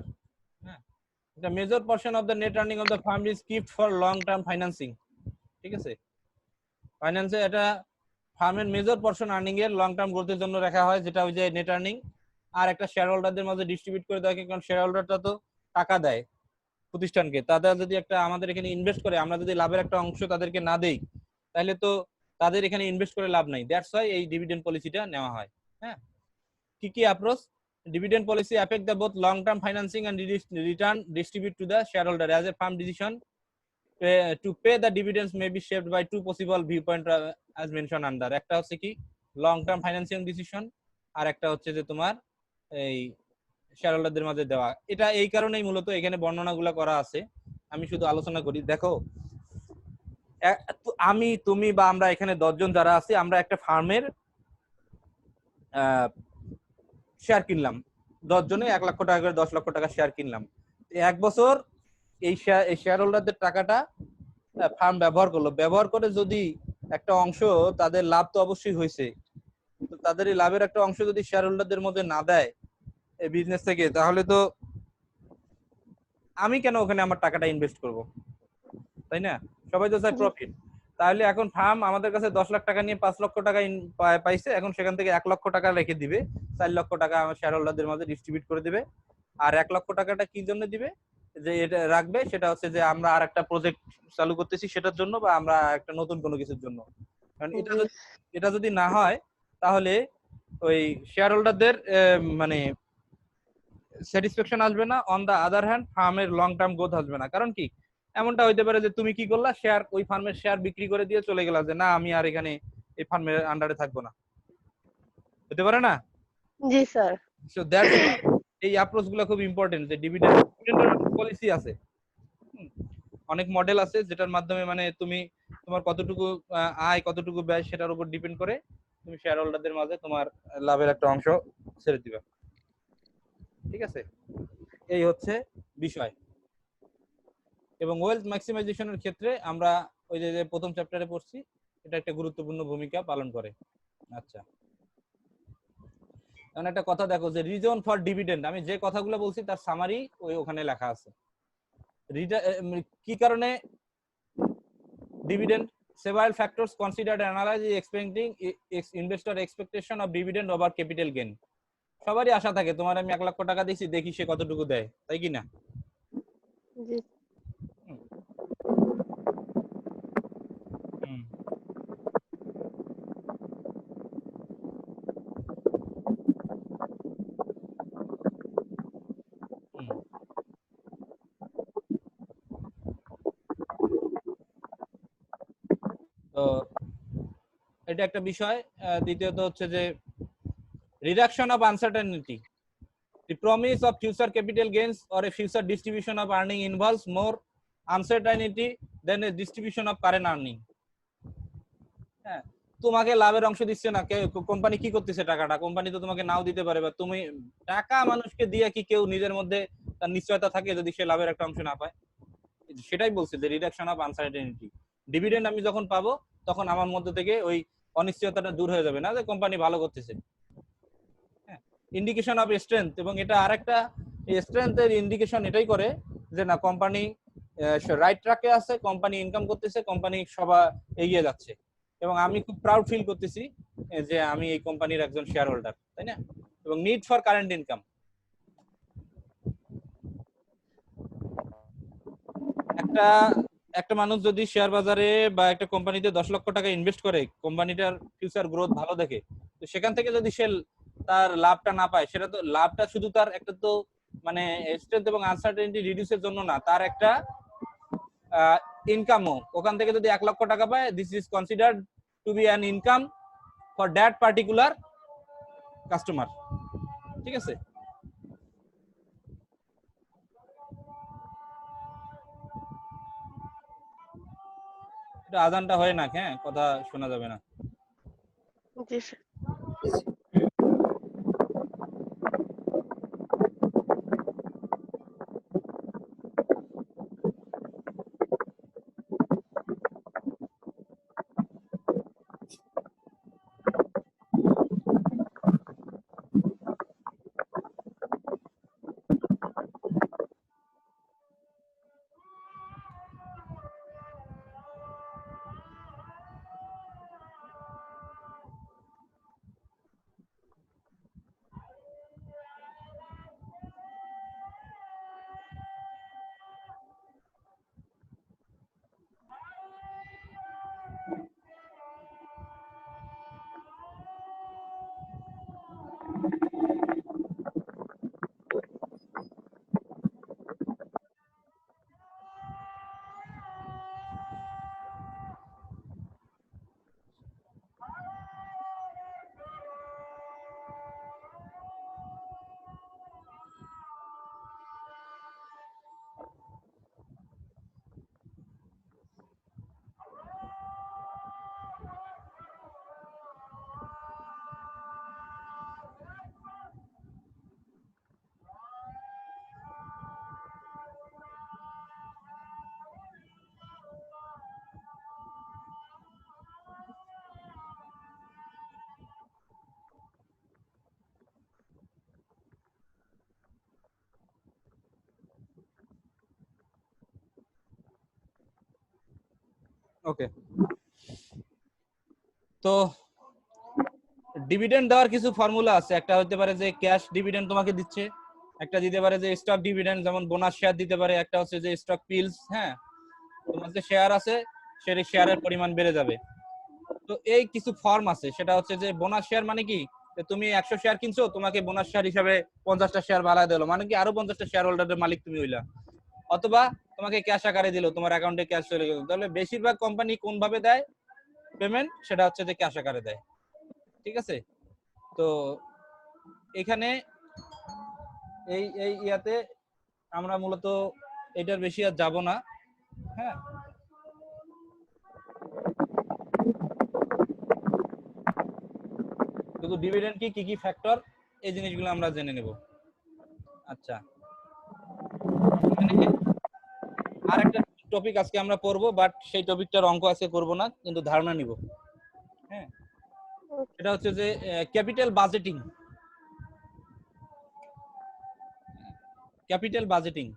The major portion of the net earning of the firm is kept for long term financing, ঠিক আছে। ফাইন্যান্সে এটা ফার্মের major portion earning এর long term গ্রোথের জন্য রাখা হয়, যেটা ওই যে নেট আর্নিং, আর একটা শেয়ার হোল্ডারদের মধ্যে ডিস্ট্রিবিউট করে দেওয়া হয়, কারণ শেয়ার হোল্ডারটা তো টাকা দেয় প্রতিষ্ঠানকে, তাদের যদি একটা আমাদের এখানে ইনভেস্ট করে, আমরা যদি লাভের একটা অংশ তাদেরকে না দেই তাহলে তো তাদের এখানে ইনভেস্ট করে লাভ নাই। দ্যাটস ওয়াই এই ডিভিডেন্ড পলিসিটা নেওয়া হয়। হ্যাঁ, কি কি approach? Dividend policy affect the both long term financing and return distribute to the share holder as a firm decision to pay the dividends may be shaped by two possible view point as mention under. একটা হচ্ছে কি long term financing decision, আর একটা হচ্ছে যে তোমার এই share হোল্ডারদের মাঝে দেওয়া। এটা এই কারণেই মূলত এখানে বর্ণনাগুলো করা আছে, আমি শুধু আলোচনা করি। দেখো, আমি তুমি বা আমরা এখানে 10 জন যারা আছি, আমরা একটা ফার্মের শেয়ার কিনলাম, 10 জনে 1 লক্ষ টাকা করে 10 লক্ষ টাকা শেয়ার কিনলাম। 1 বছর এই শেয়ার হোল্ডারদের টাকাটা ফার্ম ব্যবহার করে যদি একটা অংশ তাদের লাভ তো অবশ্যই হয়েছে, তো তাদের এই লাভের একটা অংশ যদি শেয়ার হোল্ডারদের মধ্যে না দেয় এই বিজনেস থেকে, তাহলে তো আমি কেন ওখানে আমার টাকাটা ইনভেস্ট করব, তাই না? সবাই তো চায় প্রফিট। তাহলে এখন ফার্ম আমাদের কাছে 10 লাখ টাকা নিয়ে 5 লক্ষ টাকা পাইছে, এখন সেখান থেকে 1 লক্ষ টাকা রেখে দিবে, 4 লক্ষ টাকা আমার শেয়ার হোল্ডারদের মধ্যে ডিস্ট্রিবিউট করে দিবে। আর 1 লক্ষ টাকাটা কি জন্য দিবে, যে এটা রাখবে সেটা হচ্ছে যে আমরা আর একটা প্রজেক্ট চালু করতেছি সেটার জন্য, বা আমরা একটা নতুন কোনো কিছুর জন্য। কারণ এটা যদি না হয় তাহলে ওই শেয়ার হোল্ডারদের মানে স্যাটিসফ্যাকশন আসবে না। অন দা আদার হ্যান্ড ফার্মের লং টার্ম গ্রোথ আসবে না। কারণ কি, এমনটা হইতে পারে যে তুমি কি করলা, শেয়ার ওই ফার্মের শেয়ার বিক্রি করে দিয়ে চলে গেলা, যে না আমি আর এখানে এই ফার্মের আন্ডারে থাকবো না, হতে পারে না? জি স্যার। সো দ্যাটস এই অ্যাপ্রোচ গুলো খুব ইম্পর্টেন্ট। যে ডিভিডেন্ড পলিসি আছে, অনেক মডেল আছে যেটার মাধ্যমে মানে তুমি তোমার কতটুকু আয় কতটুকু ব্যয় সেটার উপর ডিপেন্ড করে তুমি শেয়ার হোল্ডারদের মাঝে তোমার লাভের একটা অংশ ছেড়ে দিবা, ঠিক আছে। এই হচ্ছে বিষয়। এবং ওয়েলথ ম্যাক্সিমাইজেশনের ক্ষেত্রে আমরা ওই যে প্রথম চ্যাপ্টারে পড়ছি, এটা একটা গুরুত্বপূর্ণ ভূমিকা পালন করে। আচ্ছা, এখন একটা কথা দেখো, যে রিজন ফর ডিভিডেন্ড, আমি যে কথাগুলো বলছি তার সামারি ওখানে লেখা আছে। কি কারণে dividend? several factors considered and analyzed is expecting investor expectation of dividend over capital gain। সবারই আশা থাকে তোমার আমি 1 লক্ষ টাকা দিয়েছি, দেখি সে কতটুকু দেয়, তাই কি না? জি। এটা একটা বিষয়। দ্বিতীয়ত হচ্ছে যে reduction of uncertainty, the promise of future capital gains or a future distribution of earning involves more uncertainty than a distribution of current earning। হ্যাঁ, তোমাকে লাভের অংশ দিচ্ছে না, কোম্পানি কি করতেছে টাকাটা, কোম্পানি তো তোমাকে নাও দিতে পারে, বা তুমি টাকা মানুষকে দিয়ে কি কেউ নিজের মধ্যে তার নিশ্চয়তা থাকে যদি সে লাভের একটা অংশ না পায়? সেটাই বলছে যে রিডাকশন অফ আনসার্টেনিটি। ডিভিডেন্ড আমি যখন পাবো তখন আমার মধ্যে থেকে ওই অনিশ্চয়তাটা দূর হয়ে যাবে না যে কোম্পানি ভালো করতেছে। ইন্ডিকেশন অফ স্ট্রেংথ, এবং এটা আরেকটা স্ট্রেংথের ইন্ডিকেশন এটাই করে যে না কোম্পানি রাইট ট্র্যাকে আছে, কোম্পানি ইনকাম করতেছে, কোম্পানি সবাই এগিয়ে যাচ্ছে, এবং আমি খুব প্রাউড ফিল করতেছি যে আমি এই কোম্পানির একজন শেয়ার হোল্ডার, তাই না? এবং নিড ফর কারেন্ট ইনকাম। একটা মানুষ যদি শেয়ার বাজারে বা একটা কোম্পানিতে 10 লক্ষ টাকা ইনভেস্ট করে কোম্পানিটার ফিউচার গ্রোথ ভালো দেখে, তো সেখান থেকে যদি সে তার লাভটা না পায়, সেটা তো লাভটা শুধু তার একটা তো মানে স্ট্রেংথ এবং আনসার্টেনিটি রিডিউসের জন্য না, তার একটা ইনকামও ওখান থেকে যদি 1 লক্ষ টাকা পায়, this is considered two be an income for that particular customer. ঠিক আছে? এটা আজানটা হয় না, হ্যাঁ, কথা শোনা যাবে না। জি স্যার। ওকে, তো ডিভিডেন্ড দেওয়ার কিছু ফর্মুলা আছে। একটা হতে পারে যে ক্যাশ ডিভিডেন্ড তোমাকে দিচ্ছে, একটা দিতে পারে যে স্টক ডিভিডেন্ড, যেমন বোনাস শেয়ার দিতে পারে, একটা হচ্ছে যে স্টক পিলস। হ্যাঁ, তোমার যে শেয়ার আছে সেই শেয়ারের পরিমাণ বেড়ে যাবে। তো এই কিছু ফর্ম আছে, সেটা হচ্ছে যে বোনাস শেয়ার মানে কি, তুমি 100 শেয়ার কিনছো, তোমাকে বোনাস শেয়ার হিসাবে 50টা শেয়ার বাড়ায় দিলো, মানে কি আরো 50টা শেয়ার হোল্ডারের মালিক তুমি হইলা। অথবা তোমাকে ক্যাশ আকারে দিল, তোমার অ্যাকাউন্টে ক্যাশ চলে গেল। তাহলে বেশিরভাগ কোম্পানি কোন ভাবে দেয় পেমেন্ট, সেটা হচ্ছে যে ক্যাশ আকারে দেয়। ঠিক আছে? তো এখানে এই এই ইয়াতে আমরা মূলত এটার বেশি আর যাব না। হ্যাঁ, শুধু ডিভিডেন্ড কি কি ফ্যাক্টর, এই জিনিসগুলো আমরা জেনে নেব। আচ্ছা, আর একটা টপিক আজকে আমরা পড়বো, বাট সেই টপিকটার অঙ্ক আজকে করব না, কিন্তু ধারণা নিব। হ্যাঁ, এটা হচ্ছে যে capital budgeting. Capital budgeting.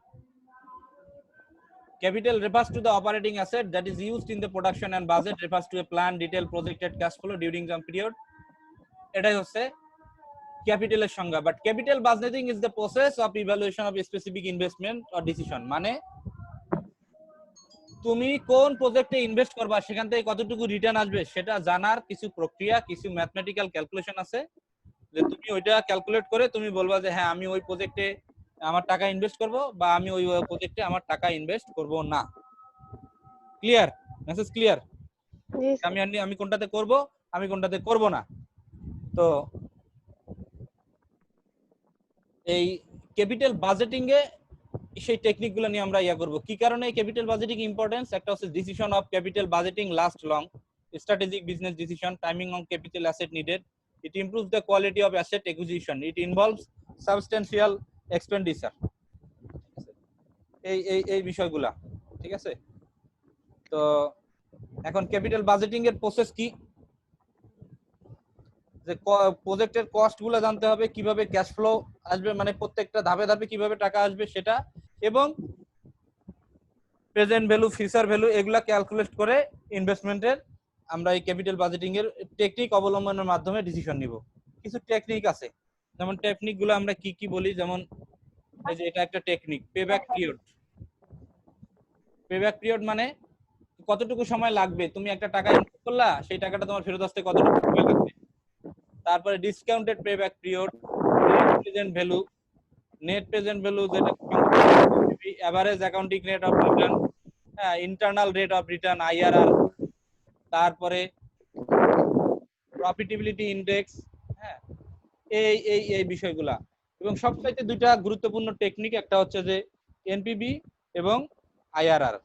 Capital refers to the operating asset that is used in the production, and budget refers to a planned detailed projected cash flow during some period. এটাই হচ্ছে ক্যাপিটালের সংজ্ঞা। But capital budgeting is the process of evaluation of specific investment or decision. মানে তুমি কোন প্রজেক্টে invest করবা, সেখান থেকে কতটুকু রিটার্ন আসবে সেটা জানার কিছু প্রক্রিয়া, কিছু ম্যাথমেটিক্যাল ক্যালকুলেশন আছে, যে তুমি ওইটা ক্যালকুলেট করে তুমি বলবা যে হ্যাঁ আমি ওই প্রজেক্টে আমার টাকা ইনভেস্ট করব, বা আমি ওই প্রজেক্টে আমার টাকা ইনভেস্ট করব না। ক্লিয়ার? Message clear? জি স্যার। আমি কোনটাতে করব, আমি কোনটাতে করব না। তো এই ক্যাপিটাল বাজেটিং এ সেই টেকনিক গুলো নিয়ে আমরা ইয়া করব। কি কারণে ক্যাপিটাল বাজেটিং ইম্পর্টেন্স? একটা হচ্ছে decision of capital budgeting last long, strategic business decision, timing on capital asset needed, it improves the quality of asset acquisition, it involves substantial expenditure. এই এই এই বিষয়গুলা, ঠিক আছে? তো এখন ক্যাপিটাল বাজেটিং এর প্রসেস কি, যে প্রজেক্টের কস্ট গুলো জানতে হবে, কিভাবে ক্যাশ ফ্লো আসবে, মানে প্রত্যেকটা ধাপে ধাপে কিভাবে টাকা আসবে সেটা, এবং প্রেজেন্ট ভ্যালু, ফিউচার ভ্যালু, এগুলা ক্যালকুলেট করে ইনভেস্টমেন্টের আমরা এই ক্যাপিটাল বাজেটিং এর টেকনিক অবলম্বনের মাধ্যমে ডিসিশন নিব। কিছু টেকনিক আছে, যেমন টেকনিক গুলো আমরা কি কি বলি, যেমন এই যে এটা একটা technique, payback period. Payback period মানে কতটুকু সময় লাগবে, তুমি একটা টাকা ইনভেস্ট করলা, সেই টাকাটা তোমার ফেরত আসতে কতটুকু সময় লাগবে। তারপরে discounted payback period, net present value, net present value যেটা average accounting rate of return, internal rate of return IRR, তারপরে প্রফিটেবিলিটি ইনডেক্স, হ্যাঁ, এই এই এই বিষয়গুলা। এবং সবচাইতে দুইটা গুরুত্বপূর্ণ টেকনিক, একটা হচ্ছে যে এনপিবি এবং আইআরআর,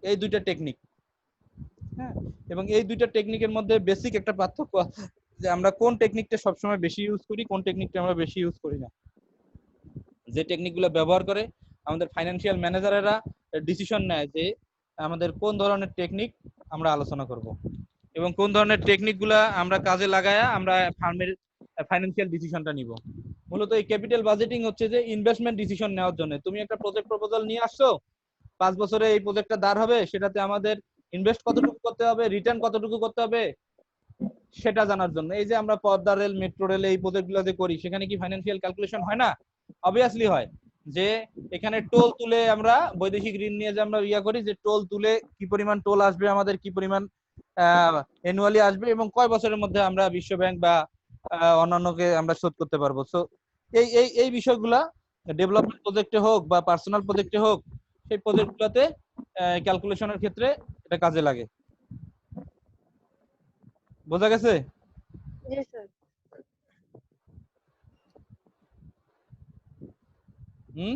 এই দুইটা টেকনিক। হ্যাঁ, এবং এই দুইটা টেকনিকের মধ্যে বেসিক একটা পার্থক্য, যে আমরা কোন টেকনিকটা সবসময় বেশি ইউজ করি, কোন টেকনিকটা আমরা বেশি ইউজ করি না। যে টেকনিকগুলো ব্যবহার করে আমাদের ফাইন্যান্সিয়াল ম্যানেজারেরা ডিসিশন নেয় যে আমাদের কোন ধরনের টেকনিক আমরা আলোচনা করব, এবং কোন ধরনের টেকনিকগুলো আমরা কাজে লাগায়া আমরা ফার্মের ফাইন্যান্সিয়াল ডিসিশনটা নিব। মূলত এই ক্যাপিটাল বাজেটিং হচ্ছে যে ইনভেস্টমেন্ট ডিসিশন নেওয়ার জন্য। তুমি একটা প্রজেক্ট প্রপোজাল নিয়ে আসছো, 5 বছরে এই প্রজেক্টটা দাঁড় হবে, সেটাতে আমাদের ইনভেস্ট কতটুকু করতে হবে, রিটার্ন কতটুকু করতে হবে, সেটা জানার জন্য। এই যে আমরা পদ্মা রেল, মেট্রো রেল, এই প্রজেক্টগুলো যে করি, সেখানে কি ফাইন্যান্সিয়াল ক্যালকুলেশন হয় না? অবভিয়াসলি হয়। যে এখানে টোল তুলে আমরা বৈদেশিক ঋণ নিয়ে যে আমরা ইয়া করি, যে টোল তুলে কি পরিমাণ টোল আসবে আমাদের, কি পরিমাণ অ্যানুয়ালি আসবে, এবং কয় বছরের মধ্যে আমরা বিশ্ব ব্যাংক বা অন্যান্যকে আমরা শোধ করতে পারবো। সো এই এই এই বিষয়গুলা ডেভেলপমেন্ট প্রজেক্টে হোক বা পার্সোনাল প্রজেক্টে হোক, সেই প্রজেক্টগুলোতে ক্যালকুলেশনের ক্ষেত্রে এটা কাজে লাগে। বোঝা গেছে? জি স্যার। হুম।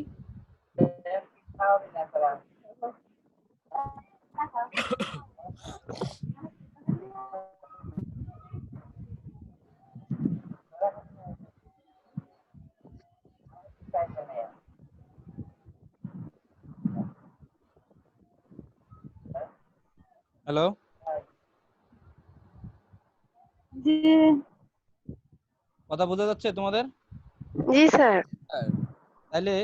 হ্যালো, জি কথা বোঝা যাচ্ছে তোমাদের? জি স্যার। তাহলে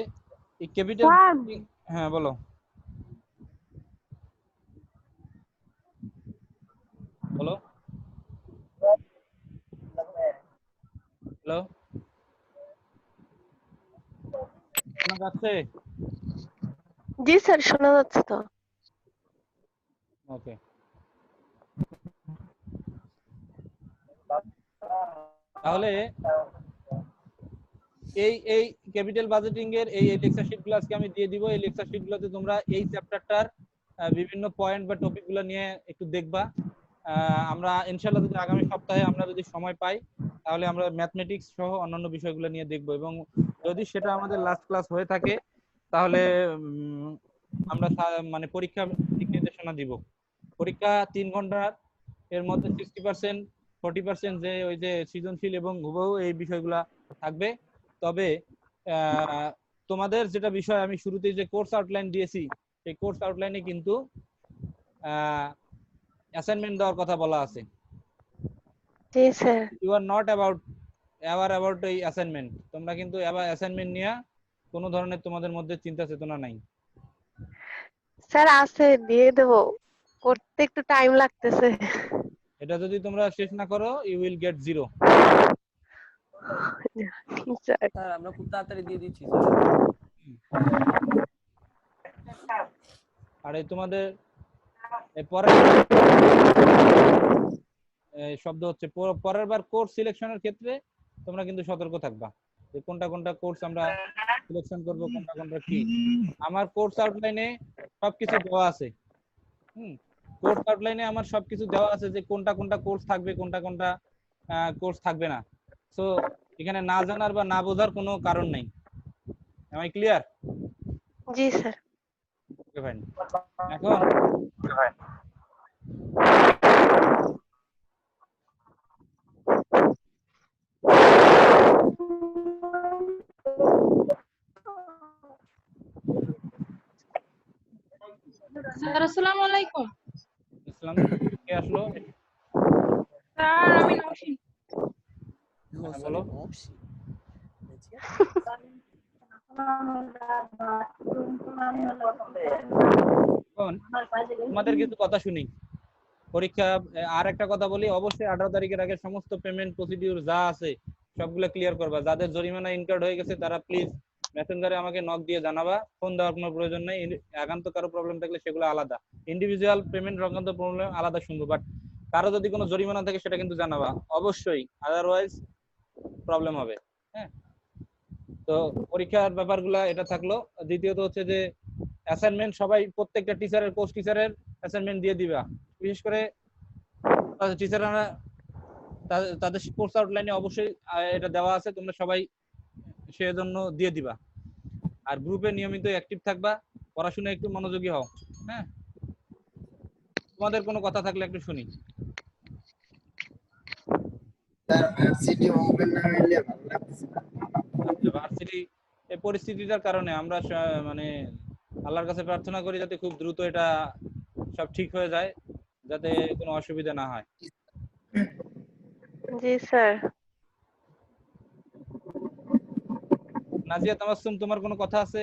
এই ক্যাপিটাল, হ্যাঁ বলো। বলো। হ্যালো, শোনা যাচ্ছে? জি স্যার, শোনা যাচ্ছে তো। ওকে। তাহলে এই এই ক্যাপিটাল বাজেটিং এর এই লেকচার শিট গুলো আজকে আমি দিয়ে দিব। এই লেকচার শিট গুলোতে তোমরা এই চ্যাপ্টারটার বিভিন্ন পয়েন্ট বা টপিক গুলো নিয়ে একটু দেখবা। আমরা ইনশাআল্লাহ যদি আগামী সপ্তাহে আমরা যদি সময় পাই, তাহলে আমরা ম্যাথমেটিক্স সহ অন্যান্য বিষয়গুলো নিয়ে দেখব, এবং যদি সেটা আমাদের লাস্ট ক্লাস হয়ে থাকে, তাহলে আমরা মানে পরীক্ষা দিক নির্দেশনা দিব। পরীক্ষা 3 ঘন্টার, এর মধ্যে 60%, 40% যে ওই যে সৃজনশীল এবং হুবহু এই বিষয়গুলা থাকবে। তবে তোমাদের যেটা বিষয় আমি শুরুতেই যে কোর্স আউটলাইন দিয়েছি, সেই কোর্স আউটলাইনে কিন্তু অ্যাসাইনমেন্ট দেওয়ার কথা বলা আছে। জি sir. You are not about এই অ্যাসাইনমেন্ট। তোমরা কিন্তু অ্যাসাইনমেন্ট নিয়ে কোনো ধরনের তোমাদের মধ্যে চিন্তা চেতনা নাই। স্যার আছে, দিয়ে দেবো, করতে একটু টাইম লাগতেছে। এটা যদি তোমরা শেষ না করো, you will get 0। Sir. Sir আমরা খুব তাড়াতাড়ি দিয়ে দিচ্ছি আর এই তোমাদের পরের শব্দ হচ্ছে পরের বার কোর্স সিলেকশনের ক্ষেত্রে তোমরা কিন্তু সতর্ক থাকবা, যে কোনটা কোনটা কোর্স আমরা সিলেকশন করব, কোনটা কোনটা কি। আমার কোর্স আউটলাইনে সবকিছু দেওয়া আছে। কোর্স আউটলাইনে আমার সবকিছু দেওয়া আছে যে কোনটা কোনটা কোর্স থাকবে, কোনটা কোনটা কোর্স থাকবে না। সো এখানে না জানার বা না বোঝার কোনো কারণ নেই। Am I clear? জি স্যার। Okay fine. এখন স্যার আসসালামু আলাইকুম। ইসলাম কে আসলো? স্যার আমি নওশিন। হ্যাঁ, বলো। এখন তোমাদের কিছু কথা শুনি। পরীক্ষা আর একটা কথা বলি, অবশ্যই 18 তারিখের আগে সমস্ত পেমেন্ট প্রসিডিউর যা আছে সবগুলো ক্লিয়ার করবা। যাদের জরিমানা ইনকার্ড হয়ে গেছে তারা প্লিজ মেসেঞ্জারে আমাকে নক দিয়ে জানাবা। ফোন দেওয়ার কোনো প্রয়োজন নেই। একান্ত কারো প্রবলেম থাকলে সেগুলো আলাদা, ইন্ডিভিজুয়াল পেমেন্ট সংক্রান্ত প্রবলেম আলাদা শুনবো, বাট কারো যদি কোনো জরিমানা থাকে সেটা কিন্তু জানাবা অবশ্যই, আদারওয়াইজ প্রবলেম হবে। হ্যাঁ, তো পরীক্ষার ব্যাপারগুলা এটা থাকলো। দ্বিতীয়ত হচ্ছে যে অ্যাসাইনমেন্ট সবাই প্রত্যেকটা টিচারের, কোর্স টিচারের অ্যাসাইনমেন্ট দিয়ে দিবা। বিশেষ করে টিচাররা তাদের কোর্স আউটলাইনে অবশ্যই এটা দেওয়া আছে, তোমরা সবাই সেজন্য দিয়ে দিবা। আর গ্রুপে নিয়মিত অ্যাক্টিভ থাকবা, পড়াশোনায় একটু মনোযোগী হও। হ্যাঁ, তোমাদের কোনো কথা থাকলে একটু শুনি। ভার্সিটি ওপেন না হইলে ভালো লাগছে না। আচ্ছা, ভার্সিটি এই পরিস্থিতিটার কারণে আমরা মানে আল্লাহর কাছে প্রার্থনা করি যাতে খুব দ্রুত এটা সব ঠিক হয়ে যায়, যাতে কোনো অসুবিধা না হয়। জি স্যার। নাজিয়া তাবাসসুম, তোমার কোনো কথা আছে?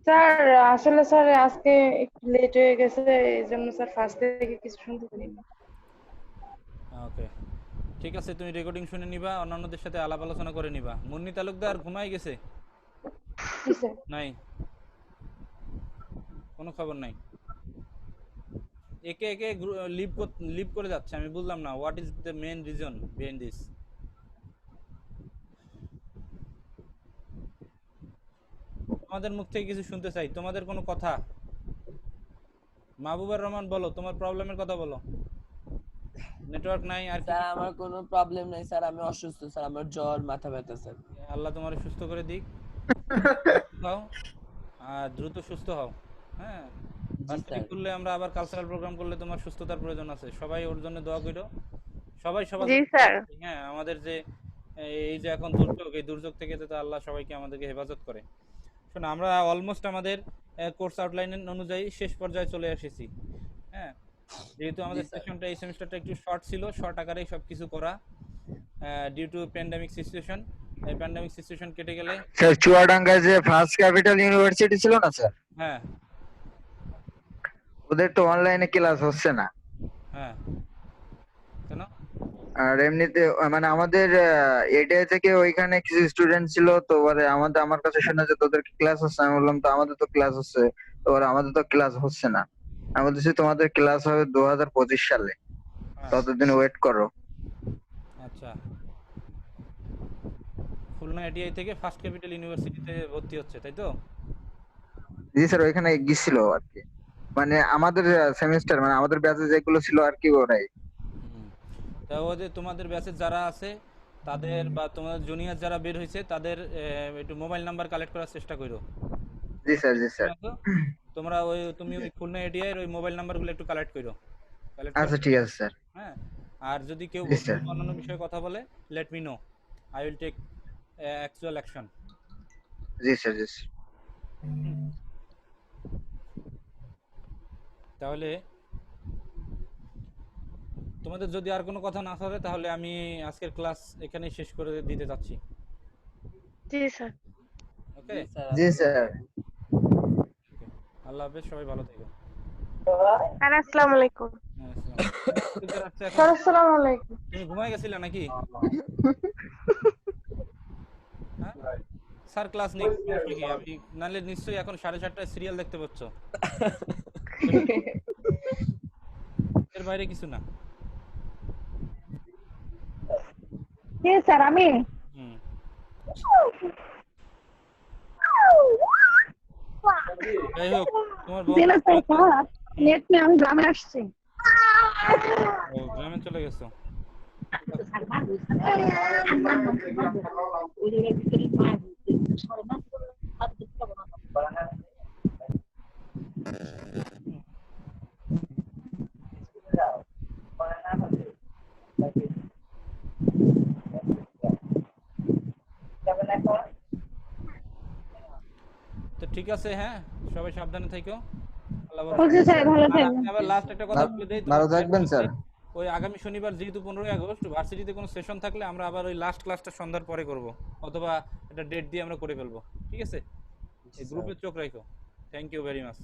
স্যার আসলে স্যার আজকে একটু লেট হয়ে গেছে, এই জন্য স্যার ফার্স্ট থেকে কিছু শুনতে পারিনি। ওকে, ঠিক আছে, তুমি রেকর্ডিং শুনে নিবা, অন্যান্যদের সাথে আলাপ আলোচনা করে নিবা। মুন্নি তালুকদার ঘুমাই গেছে? জি স্যার। নাই, কোনো খবর নাই। একে একে লিভ করে যাচ্ছে, আমি বুঝলাম না what is the main reason behind this. তোমাদের মুখ থেকে কিছু শুনতে চাই, তোমাদের কোনো কথা। মাহবুবুর রহমান বলো, তোমার প্রবলেমের কথা বলো। নেটওয়ার্ক নাই আর কি? স্যার আমার কোনো প্রবলেম নাই স্যার, আমি অসুস্থ স্যার, আমার জ্বর, মাথা ব্যথা স্যার। আল্লাহ তোমার সুস্থ করে দিক। হও আর দ্রুত সুস্থ হও। হ্যাঁ, জি ভার্সিটি স্যার। করলে আমরা আবার কালচারাল প্রোগ্রাম করলে তোমার সুস্থতার প্রয়োজন আছে, সবাই ওর জন্য দোয়া করো। সবাই সবার জি স্যার। হ্যাঁ, আমাদের যে এই যে এখন দুর্যোগ, এই দুর্যোগ থেকে যাতে আল্লাহ সবাইকে আমাদেরকে হেফাজত করে। শোনো, আমরা অলমোস্ট আমাদের কোর্স আউটলাইন অনুযায়ী শেষ পর্যায়ে চলে এসেছি। হ্যাঁ, যেহেতু আমাদের জি স্যার। সেশনটা এই সেমিস্টারটা একটু শর্ট ছিল, শর্ট আকারেই সবকিছু করা, ডিউ টু প্যান্ডেমিক সিচুয়েশন। এই প্যান্ডেমিক সিচুয়েশন কেটে গেলে স্যার চুয়াডাঙ্গায় যে ফার্স্ট ক্যাপিটাল ইউনিভার্সিটি ছিল না স্যার, হ্যাঁ ওদের তো অনলাইনে ক্লাস হচ্ছে না। হ্যাঁ, কেন? আর এমনিতে মানে আমাদের এডিআই থেকে ওইখানে কিছু স্টুডেন্ট ছিল, তো ওরা আমার কাছে শোনা যে তোদের ক্লাস হচ্ছে। আমি বললাম তো আমাদের তো ক্লাস হচ্ছে। তো ওরা আমাদের তো ক্লাস হচ্ছে না। আমি বলতেছি তোমাদের ক্লাস হবে 2025 সালে, হ্যাঁ, ততদিন ওয়েট করো। আচ্ছা, খুলনা এটিআই থেকে ফার্স্ট ক্যাপিটাল ইউনিভার্সিটিতে ভর্তি হচ্ছে, তাই তো? জি স্যার, ওইখানে গেছিল আর কি। মানে আমাদের সেমিস্টার, মানে আমাদের ব্যাচে যেগুলো ছিল আর কি ওরাই। হুম। তা ওদের তোমাদের ব্যাচের যারা আছে তাদের বা তোমাদের জুনিয়র যারা বের হয়েছে তাদের একটু মোবাইল নাম্বার কালেক্ট করার চেষ্টা করো। জি স্যার, জি স্যার। তোমরা তুমি ওই খুলনা এটিআই এর ওই মোবাইল নাম্বারগুলো একটু কালেক্ট করো, কালেক্ট আচ্ছা করে। ঠিক আছে স্যার। হ্যাঁ, আর যদি কেউ জি স্যার। অন্যান্য বিষয়ে কথা বলে, let me know, I will take actual action. জি স্যার, জি স্যার। তাহলে তোমাদের যদি আর কোনো কথা না থাকে তাহলে আমি আজকের ক্লাস এখানেই শেষ করে দিতে যাচ্ছি। জি স্যার। ওকে, জি স্যার। আল্লাহ হাফেজ, সবাই ভালো থেকো। স্যার আসসালামু আলাইকুম। হ্যাঁ, আসসালাম। টিচার আসছে এখন। স্যার আসসালামু আলাইকুম। তুমি ঘুমাই গেছিলে নাকি? হ্যাঁ, স্যার ক্লাস নেই, সমস্যা কি? আমি নাহলে নিশ্চয়ই এখন 7:30টায় সিরিয়াল দেখতে পাচ্ছ। এর বাইরে কিছু না। জি স্যার আমি। হুম। যাই হোক তোমার বউ দিলে তো খারাপ নেট নিয়ে আমি গ্রামে আসছি ও গ্রামে চলে গেছো। তো ঠিক আছে, হ্যাঁ সবাই সাবধানে থেকো। আল্লাহ ভরসা। ওকে স্যার ভালো আর থাকবেন আমি আবার লাস্ট একটা কথা বলে দেই, ভালো থাকবেন স্যার। ওই আগামী শনিবার যেহেতু 15ই আগস্ট ভার্সিটিতে কোনো সেশন থাকলে আমরা আবার ওই লাস্ট ক্লাসটা সন্ধ্যার পরে করব, অথবা একটা ডেট দিয়ে আমরা করে ফেলবো, ঠিক আছে? এই গ্রুপে চোখ রাখো। Thank you very much.